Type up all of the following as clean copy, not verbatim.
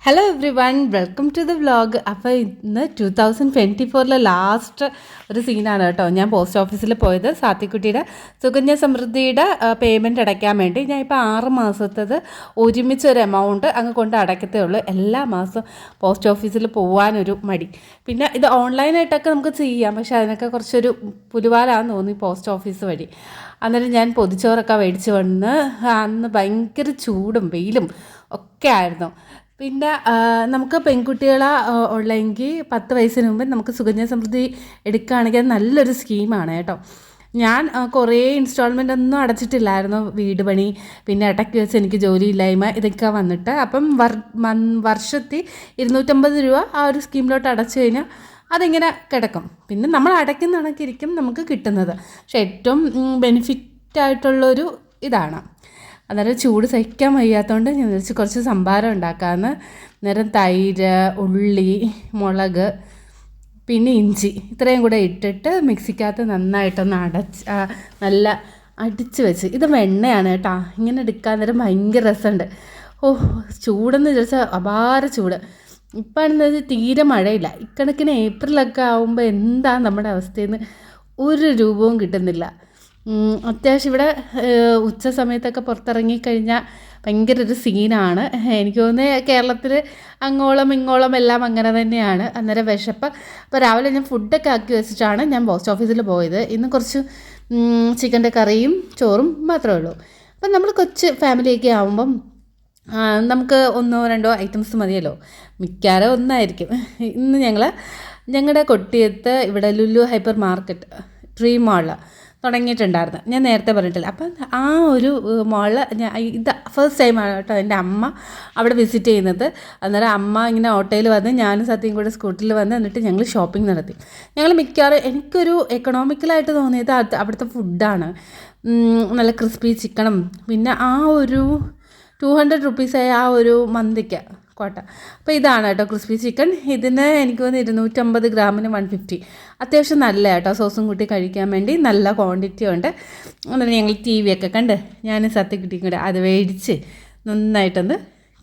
Hello everyone, welcome to the vlog. അപ്പോൾ ഇന്ന് 2024 last ഒരു സീനാണ് കേട്ടോ. ഞാൻ പോസ്റ്റ് ഓഫീസിൽ പോയത് സാത്തിക്കുട്ടിയുടെ സുകന്യ സമൃദ്ധിയുടെ പേയ്മെൻറ്റ് അടയ്ക്കാൻ വേണ്ടി. ഞാൻ ഇപ്പോൾ 6 മാസത്തത് ഒരുമിച്ചൊരു എമൗണ്ട് അങ്ങ് കൊണ്ട് അടയ്ക്കത്തേ ഉള്ളൂ. എല്ലാ മാസവും പോസ്റ്റ് ഓഫീസിൽ പോകാനൊരു മടി. പിന്നെ ഇത് ഓൺലൈനായിട്ടൊക്കെ നമുക്ക് ചെയ്യാം, പക്ഷേ അതിനൊക്കെ കുറച്ചൊരു പുലിവാലാന്ന് തോന്നി പോസ്റ്റ് ഓഫീസ് വഴി. അന്നേരം ഞാൻ പൊതിച്ചോറൊക്കെ മേടിച്ച് വന്ന് അന്ന് ഭയങ്കര ചൂടും വെയിലും ഒക്കെ ആയിരുന്നു. പിന്നെ നമുക്ക് പെൺകുട്ടികളെ ഉള്ളെങ്കിൽ 10 വയസ്സിന് മുമ്പ് നമുക്ക് സുകന്യ സമൃദ്ധി എടുക്കുകയാണെങ്കിൽ അത് നല്ലൊരു സ്കീമാണ് കേട്ടോ. ഞാൻ കുറേ ഇൻസ്റ്റാൾമെൻ്റ് ഒന്നും അടച്ചിട്ടില്ലായിരുന്നു. വീട് പണി, പിന്നെ ഇടയ്ക്ക് വെച്ച് എനിക്ക് ജോലിയില്ലായ്മ, ഇതൊക്കെ വന്നിട്ട് അപ്പം വർഷത്തിൽ 250 രൂപ ആ ഒരു സ്കീമിലോട്ട് അടച്ചു കഴിഞ്ഞാൽ അതിങ്ങനെ കിടക്കും. പിന്നെ നമ്മൾ അടയ്ക്കുന്ന കണക്കിരിക്കും നമുക്ക് കിട്ടുന്നത്. പക്ഷേ ഏറ്റവും ബെനിഫിറ്റായിട്ടുള്ളൊരു ഇതാണ്. അന്നേരം ചൂട് സഹിക്കാൻ വയ്യാത്തതുകൊണ്ട് ഞാൻ വിളിച്ച് കുറച്ച് സംഭാരം ഉണ്ടാക്കാമെന്ന്. നേരം തൈര്, ഉള്ളി, മുളക്, പിന്നെ ഇഞ്ചി ഇത്രയും കൂടെ ഇട്ടിട്ട് മിക്സിക്കകത്ത് നന്നായിട്ടൊന്ന് നല്ല അടിച്ച് വെച്ച്. ഇത് വെണ്ണയാണ് കേട്ടോ. ഇങ്ങനെ എടുക്കാൻ നേരം ഭയങ്കര രസമുണ്ട്. ചൂടെന്ന് ചോദിച്ചാൽ അപാര ചൂട്. ഇപ്പോഴാണെന്ന് വെച്ചാൽ തീരെ മഴയില്ല. ഇക്കണക്കിന് ഏപ്രിലൊക്കെ ആകുമ്പോൾ എന്താ നമ്മുടെ അവസ്ഥയെന്ന് ഒരു രൂപവും കിട്ടുന്നില്ല. അത്യാവശ്യം ഇവിടെ ഉച്ച സമയത്തൊക്കെ പുറത്തിറങ്ങിക്കഴിഞ്ഞാൽ ഭയങ്കര ഒരു സീനാണ്. എനിക്ക് തോന്നുന്നത് കേരളത്തിൽ അങ്ങോളം ഇങ്ങോളം എല്ലാം അങ്ങനെ തന്നെയാണ്. അന്നേരം വിശപ്പ്. അപ്പോൾ രാവിലെ ഞാൻ ഫുഡൊക്കെ ആക്കി വെച്ചിട്ടാണ് ഞാൻ പോസ്റ്റ് ഓഫീസിൽ പോയത്. ഇന്ന് കുറച്ച് ചിക്കൻ്റെ കറിയും ചോറും മാത്രമേ ഉള്ളൂ. അപ്പം നമ്മൾ കൊച്ചു ഫാമിലിയൊക്കെ ആകുമ്പം നമുക്ക് 1-2 ഐറ്റംസ് മതിയല്ലോ. മിക്കവാറും ഒന്നായിരിക്കും. ഇന്ന് ഞങ്ങളുടെ കൊട്ടിയത്ത് ഇവിടെ Lulu hyper market dream mall തുടങ്ങിയിട്ടുണ്ടായിരുന്നു. ഞാൻ നേരത്തെ പറഞ്ഞിട്ടില്ല. അപ്പം ആ ഒരു മോളിൽ ഇത് ഫസ്റ്റ് ടൈമാണ് കേട്ടോ എൻ്റെ അമ്മ അവിടെ വിസിറ്റ് ചെയ്യുന്നത്. അന്നേരം അമ്മ ഇങ്ങനെ ഓട്ടോയിൽ വന്ന് ഞാനും സത്യം കൂടെ സ്കൂട്ടറിൽ വന്ന് എന്നിട്ട് ഞങ്ങൾ ഷോപ്പിംഗ് നടത്തി. ഞങ്ങൾ മിക്കവാറും എനിക്കൊരു എക്കണോമിക്കലായിട്ട് തോന്നിയത് അവിടുത്തെ ഫുഡാണ്. നല്ല ക്രിസ്പി ചിക്കനും പിന്നെ ആ ഒരു 200 റുപ്പീസായ ആ ഒരു മന്തിക്ക് കോട്ട. അപ്പോൾ ഇതാണ് കേട്ടോ ക്രിസ്പി ചിക്കൻ. ഇതിന് എനിക്ക് തോന്നുന്നു 250 ഗ്രാമിന് 150. അത്യാവശ്യം നല്ല കേട്ടോ. സോസും കൂട്ടി കഴിക്കാൻ വേണ്ടി നല്ല ക്വാണ്ടിറ്റി ഉണ്ട്. എന്നിട്ട് ഞങ്ങൾ ടി വി ഒക്കെ കണ്ട് ഞാൻ സത്യക്കുട്ടിയും കൂടെ അത് മേടിച്ച് നന്നായിട്ടൊന്ന്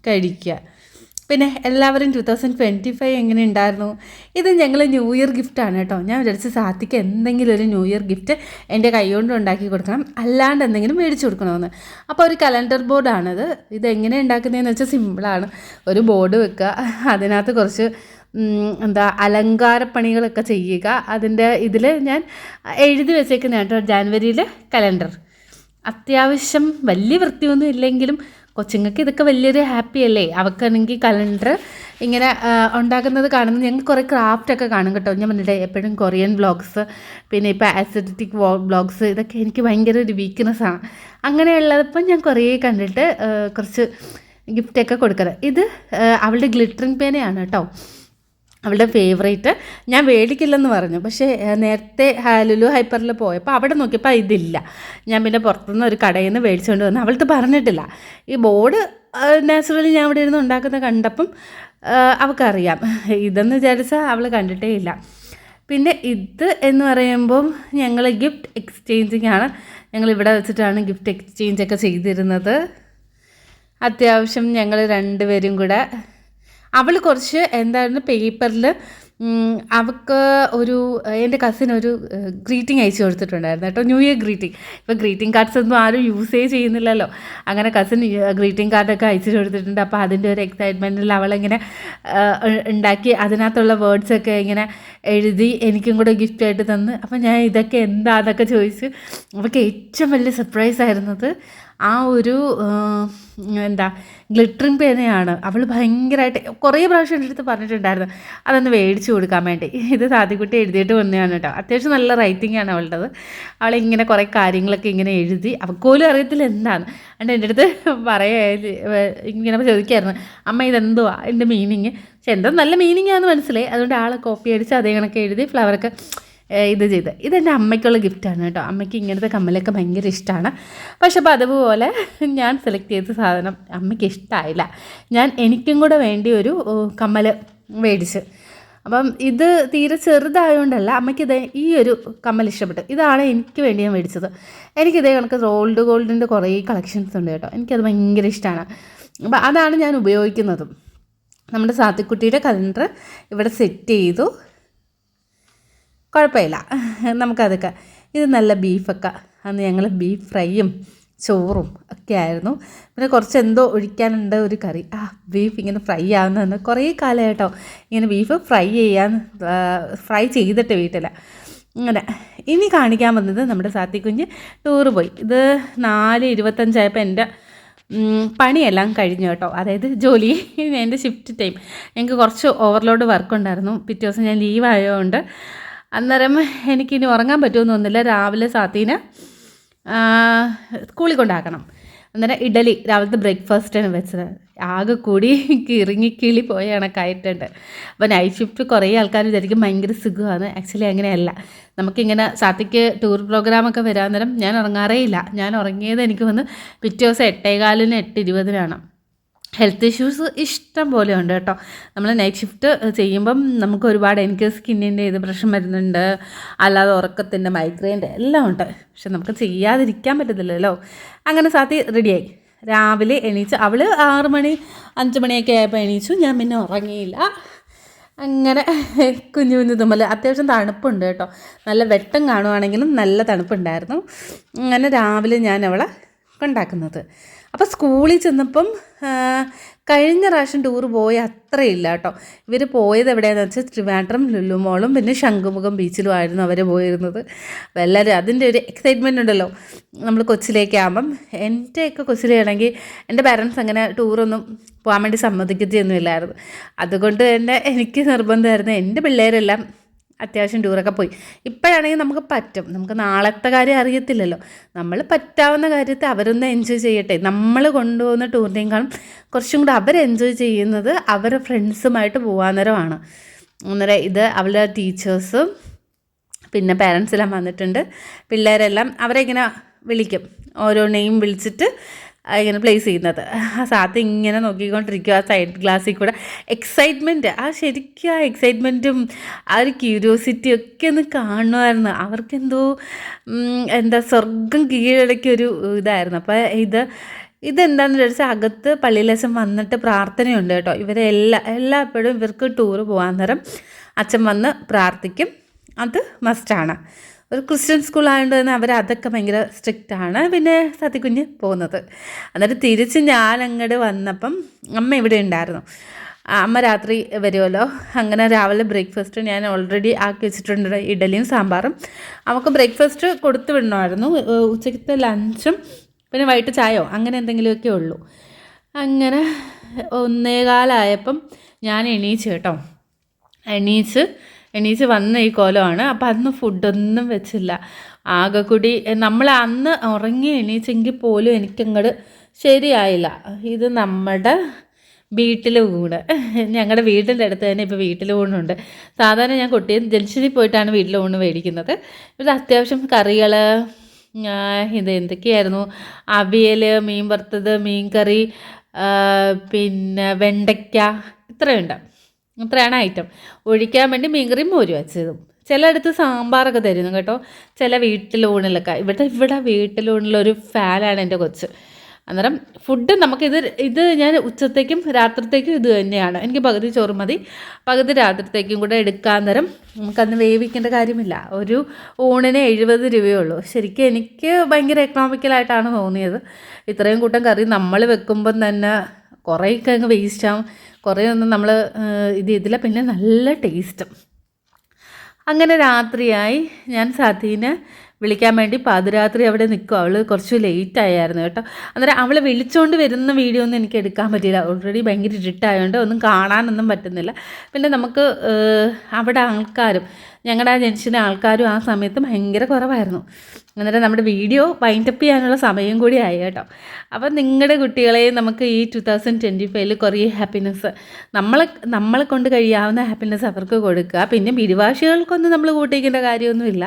കഴിക്കുക. പിന്നെ എല്ലാവരും 2025 എങ്ങനെ ഉണ്ടായിരുന്നു? ഇത് ഞങ്ങൾ ന്യൂ ഇയർ ഗിഫ്റ്റാണ് കേട്ടോ. ഞാൻ വിചാരിച്ച് സാത്തിക്ക് എന്തെങ്കിലും ഒരു ന്യൂ ഇയർ ഗിഫ്റ്റ് എൻ്റെ കൈകൊണ്ട് ഉണ്ടാക്കി കൊടുക്കണം, അല്ലാണ്ട് എന്തെങ്കിലും മേടിച്ച് കൊടുക്കണമെന്ന്. അപ്പോൾ ഒരു കലണ്ടർ ബോർഡാണിത്. ഇതെങ്ങനെ ഉണ്ടാക്കുന്നതെന്ന് വെച്ചാൽ സിമ്പിളാണ്. ഒരു ബോർഡ് വെക്കുക, അതിനകത്ത് കുറച്ച് അലങ്കാരപ്പണികളൊക്കെ ചെയ്യുക. അതിൻ്റെ ഇതിൽ ഞാൻ എഴുതി വെച്ചേക്കുന്ന കേട്ടോ ജാനുവരിയിൽ കലണ്ടർ. അത്യാവശ്യം വലിയ വൃത്തിയൊന്നും ഇല്ലെങ്കിലും കൊച്ചുങ്ങൾക്ക് ഇതൊക്കെ വലിയൊരു ഹാപ്പി അല്ലേ. അവൾക്കാണെങ്കിൽ കലണ്ടർ ഇങ്ങനെ ഉണ്ടാക്കുന്നത് കാണുന്നത് ഞങ്ങൾക്ക് കുറേ ക്രാഫ്റ്റൊക്കെ കാണും കേട്ടോ. ഞാൻ പറഞ്ഞിട്ട് എപ്പോഴും കൊറിയൻ വ്ളോഗ്സ്, പിന്നെ ഇപ്പോൾ ആസ്തറ്റിക് വ്ളോഗ്സ്, ഇതൊക്കെ എനിക്ക് ഭയങ്കര ഒരു വീക്ക്നെസ്സാണ്. അങ്ങനെയുള്ളതിപ്പം ഞാൻ കുറേ കണ്ടിട്ട് കുറച്ച് ഗിഫ്റ്റൊക്കെ കൊടുക്കുന്നത്. ഇത് അവളുടെ ഗ്ലിറ്ററിങ് പേനയാണ് കേട്ടോ, അവളുടെ ഫേവറേറ്റ്. ഞാൻ മേടിക്കില്ലെന്ന് പറഞ്ഞു, പക്ഷേ നേരത്തെ ലുലു ഹൈപ്പറിൽ പോയപ്പോൾ അവിടെ നോക്കിയപ്പോൾ ഇതില്ല. ഞാൻ പിന്നെ പുറത്തുനിന്ന് ഒരു കടയിൽ നിന്ന് മേടിച്ചുകൊണ്ട് വന്നു. അവൾക്ക് പറഞ്ഞിട്ടില്ല. ഈ ബോർഡ് നാച്ചുറലി ഞാൻ ഇവിടെ ഇരുന്ന് ഉണ്ടാക്കുന്നത് കണ്ടപ്പം അവൾക്കറിയാം. ഇതെന്ന് വിചാരിച്ചാൽ അവൾ കണ്ടിട്ടേ ഇല്ല. പിന്നെ ഇത് എന്ന് പറയുമ്പം ഞങ്ങൾ ഗിഫ്റ്റ് എക്സ്ചേഞ്ചിങ് ആണ്. ഞങ്ങളിവിടെ വെച്ചിട്ടാണ് ഗിഫ്റ്റ് എക്സ്ചേഞ്ചൊക്കെ ചെയ്തിരുന്നത്. അത്യാവശ്യം ഞങ്ങൾ രണ്ടുപേരും കൂടെ അവൾ കുറച്ച് എന്തായിരുന്നു പേപ്പറിൽ അവൾക്ക് എൻ്റെ കസിൻ ഒരു ഗ്രീറ്റിംഗ് അയച്ചു കൊടുത്തിട്ടുണ്ടായിരുന്നു കേട്ടോ, ന്യൂ ഇയർ ഗ്രീറ്റിംഗ്. ഇപ്പോൾ ഗ്രീറ്റിംഗ് കാർഡ്സ് ഒന്നും ആരും യൂസേ ചെയ്യുന്നില്ലല്ലോ. അങ്ങനെ കസിൻ ഗ്രീറ്റിംഗ് കാർഡൊക്കെ അയച്ചു കൊടുത്തിട്ടുണ്ട്. അപ്പോൾ അതിൻ്റെ ഒരു എക്സൈറ്റ്മെൻറ്റിൽ അവളിങ്ങനെ ഉണ്ടാക്കി അതിനകത്തുള്ള വേർഡ്സൊക്കെ ഇങ്ങനെ എഴുതി എനിക്കും കൂടെ ഗിഫ്റ്റായിട്ട് തന്ന്. അപ്പോൾ ഞാൻ ഇതൊക്കെ അതൊക്കെ ചോദിച്ചു. അവൾക്ക് ഏറ്റവും വലിയ സർപ്രൈസ് ആയിരുന്നത് ആ ഒരു ഗ്ലിറ്ററിങ് പേനയാണ്. അവൾ ഭയങ്കരമായിട്ട് കുറേ പ്രാവശ്യം എൻ്റെ അടുത്ത് പറഞ്ഞിട്ടുണ്ടായിരുന്നു അതൊന്ന് മേടിച്ചു കൊടുക്കാൻ വേണ്ടി. ഇത് സാധിക്കുട്ടി എഴുതിയിട്ട് വന്നതാണ് കേട്ടോ. അത്യാവശ്യം നല്ല റൈറ്റിംഗ് ആണ് അവളുടേത്. അവളിങ്ങനെ കുറേ കാര്യങ്ങളൊക്കെ ഇങ്ങനെ എഴുതി, അവൾക്ക് പോലും അറിയത്തില്ല എന്താണ്. അതുകൊണ്ട് എൻ്റെ അടുത്ത് ഇങ്ങനെ ചോദിക്കായിരുന്നു, അമ്മ ഇതെന്തുവാ എൻ്റെ മീനിങ്. പക്ഷെ എന്തോ നല്ല മീനിങ് ആണെന്ന് മനസ്സിലായി. അതുകൊണ്ട് ആളെ കോപ്പി അടിച്ച് അതേ കണക്ക് എഴുതി ഫ്ലവറൊക്കെ ഇത് ചെയ്ത്. ഇതെൻ്റെ അമ്മയ്ക്കുള്ള ഗിഫ്റ്റാണ് കേട്ടോ. അമ്മയ്ക്ക് ഇങ്ങനത്തെ കമ്മലൊക്കെ ഭയങ്കര ഇഷ്ടമാണ്. പക്ഷെ അപ്പോൾ അതുപോലെ ഞാൻ സെലക്ട് ചെയ്ത സാധനം അമ്മയ്ക്ക് ഇഷ്ടമായില്ല. ഞാൻ എനിക്കും കൂടെ വേണ്ടി ഒരു കമ്മൽ മേടിച്ച്. അപ്പം ഇത് തീരെ ചെറുതായതുകൊണ്ടല്ല, അമ്മയ്ക്കിത് ഈ ഒരു കമ്മൽ ഇഷ്ടപ്പെട്ടു. ഇതാണ് എനിക്ക് വേണ്ടി ഞാൻ മേടിച്ചത്. എനിക്കിതേ കണക്ക് റോൾഡ് ഗോൾഡിൻ്റെ കുറേ കളക്ഷൻസ് ഉണ്ട് കേട്ടോ. എനിക്കത് ഭയങ്കര ഇഷ്ടമാണ്. അപ്പം അതാണ് ഞാൻ ഉപയോഗിക്കുന്നതും. നമ്മുടെ സാത്തിക്കുട്ടിയുടെ കലണ്ടർ ഇവിടെ സെറ്റ് ചെയ്തു. കുഴപ്പമില്ല, നമുക്കതൊക്കെ. ഇത് നല്ല ബീഫൊക്കെ, അന്ന് ഞങ്ങൾ ബീഫ് ഫ്രൈയും ചോറും ഒക്കെ ആയിരുന്നു. പിന്നെ കുറച്ച് എന്തോ ഒഴിക്കാനുണ്ട്, ഒരു കറി. ബീഫ് ഇങ്ങനെ ഫ്രൈ ആവുന്നതെന്ന് കുറേ കാലമായിട്ടോ ഇങ്ങനെ ബീഫ് ഫ്രൈ ചെയ്തിട്ട് വീട്ടിൽ. അങ്ങനെ ഇനി കാണിക്കാൻ വന്നത് നമ്മുടെ സാത്തിക്കുഞ്ഞ് ടൂറ് പോയി. ഇത് 4:25 എൻ്റെ പണിയെല്ലാം കഴിഞ്ഞു കേട്ടോ. അതായത് ജോലി, എൻ്റെ ഷിഫ്റ്റ് ടൈം. എനിക്ക് കുറച്ച് ഓവർലോഡ് വർക്ക് ഉണ്ടായിരുന്നു. പിറ്റേ ദിവസം ഞാൻ ലീവ് ആയതുകൊണ്ട് അന്നേരം എനിക്കിനി ഉറങ്ങാൻ പറ്റുമെന്നൊന്നുമില്ല. രാവിലെ സാത്തീനെ സ്കൂളിൽ കൊണ്ടാക്കണം. അന്നേരം ഇഡലി രാവിലത്തെ ബ്രേക്ക്ഫാസ്റ്റാണ് വെച്ചത്. ആകെ കൂടി കിളി പോയ കണക്കായിട്ടുണ്ട്. അപ്പോൾ നൈറ്റ് ഷിഫ്റ്റ് കുറേ ആൾക്കാർ വിചാരിക്കും ഭയങ്കര സുഖമാണ്. ആക്ച്വലി അങ്ങനെയല്ല. നമുക്കിങ്ങനെ സാത്തിക്ക് ടൂർ പ്രോഗ്രാമൊക്കെ വരാൻ നേരം ഞാൻ ഉറങ്ങാറേ ഇല്ല. ഞാൻ ഉറങ്ങിയത് എനിക്ക് വന്ന് പിറ്റേ ദിവസം 8:15 8:20 ഹെൽത്ത് ഇഷ്യൂസ് ഇഷ്ടം പോലെ ഉണ്ട് കേട്ടോ. നമ്മൾ നൈറ്റ് ഷിഫ്റ്റ് ചെയ്യുമ്പം നമുക്ക് ഒരുപാട്, എനിക്ക് സ്കിന്നിൻ്റെ ഇത് പ്രശ്നം വരുന്നുണ്ട്, അല്ലാതെ ഉറക്കത്തിൻ്റെ, മൈഗ്രെയിൻ്റെ എല്ലാം ഉണ്ട്. പക്ഷെ നമുക്ക് ചെയ്യാതിരിക്കാൻ പറ്റത്തില്ലല്ലോ. അങ്ങനെ സാത്തി റെഡിയായി. രാവിലെ എണീച്ച് അവൾ 6 മണി 5 മണിയൊക്കെ ആയപ്പോൾ എണീച്ചു. ഞാൻ പിന്നെ ഉറങ്ങിയില്ല. അങ്ങനെ കുഞ്ഞു കുഞ്ഞു തുമ്മൽ. അത്യാവശ്യം തണുപ്പുണ്ട് കേട്ടോ. നല്ല വെട്ടം കാണുവാണെങ്കിലും നല്ല തണുപ്പുണ്ടായിരുന്നു. അങ്ങനെ രാവിലെ ഞാൻ അവളെ കൊണ്ടാക്കുന്നത്. അപ്പോൾ സ്കൂളിൽ ചെന്നപ്പം കഴിഞ്ഞ പ്രാവശ്യം ടൂർ പോയ അത്രയില്ല കേട്ടോ. ഇവർ പോയത് എവിടെയാണെന്ന് വെച്ചാൽ ട്രിവാൻഡ്രം ലുലു മോളും പിന്നെ ശംഖുമുഖം ബീച്ചിലും ആയിരുന്നു അവർ പോയിരുന്നത്. അപ്പോൾ എല്ലാവരും അതിൻ്റെ ഒരു എക്സൈറ്റ്മെൻ്റ് ഉണ്ടല്ലോ നമ്മൾ കൊച്ചിലേക്കാകുമ്പം. എൻ്റെയൊക്കെ കൊച്ചിലാണെങ്കിൽ എൻ്റെ പാരൻസ് അങ്ങനെ ടൂറൊന്നും പോകാൻ വേണ്ടി സമ്മതിക്കത്തൊന്നുമില്ലായിരുന്നു. അതുകൊണ്ട് തന്നെ എനിക്ക് നിർബന്ധമായിരുന്നു. എൻ്റെ പിള്ളേരെല്ലാം അത്യാവശ്യം ടൂറൊക്കെ പോയി. ഇപ്പോഴാണെങ്കിൽ നമുക്ക് പറ്റും. നമുക്ക് നാളത്തെ കാര്യം അറിയത്തില്ലല്ലോ. നമ്മൾ പറ്റാവുന്ന കാര്യത്തെ അവരൊന്ന് എൻജോയ് ചെയ്യട്ടെ. നമ്മൾ കൊണ്ടുപോകുന്ന ടൂറിനേക്കാളും കുറച്ചും കൂടെ അവർ എൻജോയ് ചെയ്യുന്നത് അവരുടെ ഫ്രണ്ട്സുമായിട്ട് പോകാൻ നേരമാണ്. അന്നേരം ഇത് അവളുടെ ടീച്ചേഴ്സും പിന്നെ പാരൻസെല്ലാം വന്നിട്ടുണ്ട്. പിള്ളേരെല്ലാം അവരെ ഇങ്ങനെ വിളിക്കും, ഓരോ നെയിം വിളിച്ചിട്ട് ഇങ്ങനെ പ്ലേസ് ചെയ്യുന്നത്. സാത്ത് ഇങ്ങനെ നോക്കിക്കൊണ്ടിരിക്കും ആ സൈഡ് ഗ്ലാസ്സിൽ കൂടെ. എക്സൈറ്റ്മെൻറ്റ്, ശരിക്കും ആ എക്സൈറ്റ്മെൻറ്റും ആ ഒരു ക്യൂരിയോസിറ്റിയും ഒക്കെ ഒന്ന് കാണുമായിരുന്നു. അവർക്കെന്തോ സ്വർഗം കീഴടക്കിയൊരു ഇതായിരുന്നു. അപ്പോൾ ഇതെന്താണെന്ന് ചോദിച്ചാൽ അകത്ത് പള്ളിയിലേശം വന്നിട്ട് പ്രാർത്ഥനയുണ്ട് കേട്ടോ. ഇവരെ എപ്പോഴും ഇവർക്ക് ടൂറ് പോകാൻ നേരം അച്ഛൻ വന്ന് പ്രാർത്ഥിക്കും. അത് മസ്റ്റാണ്. ഒരു ക്രിസ്ത്യൻ സ്കൂളായതുകൊണ്ട് തന്നെ അവരതൊക്കെ ഭയങ്കര സ്ട്രിക്റ്റാണ്. പിന്നെ സതികുഞ്ഞ് പോകുന്നത്. എന്നിട്ട് തിരിച്ച് ഞാൻ അങ്ങോട്ട് വന്നപ്പം അമ്മ ഇവിടെ ഉണ്ടായിരുന്നു. അമ്മ രാത്രി വരുമല്ലോ. അങ്ങനെ രാവിലെ ബ്രേക്ക്ഫാസ്റ്റ് ഞാൻ ഓൾറെഡി ആക്കി വെച്ചിട്ടുണ്ട്, ഇഡലിയും സാമ്പാറും. അവൾക്ക് ബ്രേക്ക്ഫാസ്റ്റ് കൊടുത്തു വിടണമായിരുന്നു. ഉച്ചയ്ക്കത്തെ ലഞ്ചും പിന്നെ വൈകിട്ട് ചായയോ അങ്ങനെ എന്തെങ്കിലുമൊക്കെ ഉള്ളൂ. അങ്ങനെ 1:15 ഞാൻ എണീച്ച് കേട്ടോ. എണീച്ച് വന്ന ഈ കോലമാണ്. അപ്പം അന്ന് ഫുഡൊന്നും വെച്ചില്ല. ആകെ കൂടി നമ്മൾ അന്ന് ഉറങ്ങി എണീച്ചെങ്കിൽ പോലും എനിക്കങ്ങോട്ട് ശരിയായില്ല. ഇത് നമ്മുടെ വീട്ടിൽ ഊണ്, ഞങ്ങളുടെ വീടിൻ്റെ അടുത്ത് തന്നെ ഇപ്പോൾ വീട്ടിൽ ഊണുണ്ട്. സാധാരണ ഞാൻ കൊട്ടിയം ജംഗ്ഷനിൽ പോയിട്ടാണ് വീട്ടിൽ ഊണ് മേടിക്കുന്നത്. ഇത് അത്യാവശ്യം കറികൾ, ഇത് എന്തൊക്കെയായിരുന്നു, അവിയൽ, മീൻ വറുത്തത്, മീൻ കറി, പിന്നെ വെണ്ടയ്ക്ക, ഇത്രയാണ് ഐറ്റം. ഒഴിക്കാൻ വേണ്ടി മീൻകറിയും മോര് വെച്ചതും. ചിലയിടത്ത് സാമ്പാറൊക്കെ തരുന്നു കേട്ടോ, ചില വീട്ടിലൂണിലൊക്കെ. ഇവിടെ വീട്ടിലൂണിലൊരു ഫാനാണ് എൻ്റെ കൊച്ച്. അന്നേരം ഫുഡ് ഇത് ഞാൻ ഉച്ചത്തേക്കും രാത്രിത്തേക്കും ഇത് തന്നെയാണ്. എനിക്ക് പകുതി ചോറ് മതി, പകുതി രാത്രിത്തേക്കും കൂടെ എടുക്കാൻ നേരം നമുക്കന്ന് വേവിക്കേണ്ട കാര്യമില്ല. ഒരു ഊണിന് 70 രൂപയുള്ളൂ. ശരിക്കും എനിക്ക് ഭയങ്കര എക്കണോമിക്കലായിട്ടാണ് തോന്നിയത്. ഇത്രയും കൂട്ടം കറി നമ്മൾ വെക്കുമ്പം തന്നെ കുറേയൊക്കെ അങ്ങ് വേസ്റ്റാവും, കുറേ ഒന്നും നമ്മൾ ഇതില്ല. പിന്നെ നല്ല ടേസ്റ്റും. അങ്ങനെ രാത്രിയായി. ഞാൻ സാത്തീനെ വിളിക്കാൻ വേണ്ടി പാതിരാത്രി അവിടെ നിൽക്കും. അവൾ കുറച്ച് ലേറ്റായിരുന്നു കേട്ടോ. അന്നേരം അവൾ വിളിച്ചുകൊണ്ട് വരുന്ന വീഡിയോ ഒന്നും എനിക്ക് എടുക്കാൻ പറ്റിയില്ല. ഓൾറെഡി ഭയങ്കര ഇരുട്ടായതുകൊണ്ട് ഒന്നും കാണാനൊന്നും പറ്റുന്നില്ല. പിന്നെ നമുക്ക് അവിടെ ഞങ്ങളുടെ ആ ജംഗ്ഷനിലെ ആൾക്കാരും ആ സമയത്ത് ഭയങ്കര കുറവായിരുന്നു. അന്നേരം നമ്മുടെ വീഡിയോ വൈൻഡപ്പ് ചെയ്യാനുള്ള സമയം കൂടി ആയി കേട്ടോ. അപ്പം നിങ്ങളുടെ കുട്ടികളെ നമുക്ക് ഈ 2025 കുറേ ഹാപ്പിനെസ്, നമ്മളെ കൊണ്ട് കഴിയാവുന്ന ഹാപ്പിനെസ് അവർക്ക് കൊടുക്കുക. പിന്നെ പിരിവാശികൾക്കൊന്നും നമ്മൾ കൂട്ടിക്കേണ്ട കാര്യമൊന്നുമില്ല.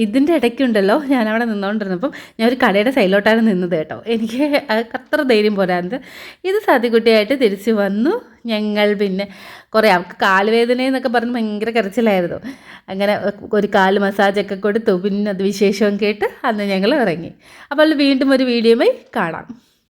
ഇതിൻ്റെ ഇടയ്ക്കുണ്ടല്ലോ, ഞാനവിടെ നിന്നുകൊണ്ടിരുന്നപ്പം ഞാൻ ഒരു കടയുടെ സൈഡിലോട്ടാണ് നിന്നത് കേട്ടോ. എനിക്ക് അത്ര ധൈര്യം പോരാഞ്ഞത്. ഇത് സാധിക്കുട്ടിയായിട്ട് തിരിച്ചു വന്നു ഞങ്ങൾ. പിന്നെ കുറേ അവൾക്ക് കാലുവേദനയെന്നൊക്കെ പറഞ്ഞ് ഭയങ്കര കരച്ചിലായിരുന്നു. അങ്ങനെ ഒരു കാല് മസാജൊക്കെ കൊടുത്തു. പിന്നെ അത് വിശേഷവും കേട്ട് അന്ന് ഞങ്ങൾ ഇറങ്ങി. അപ്പോൾ വീണ്ടും ഒരു വീഡിയോയുമായി കാണാം.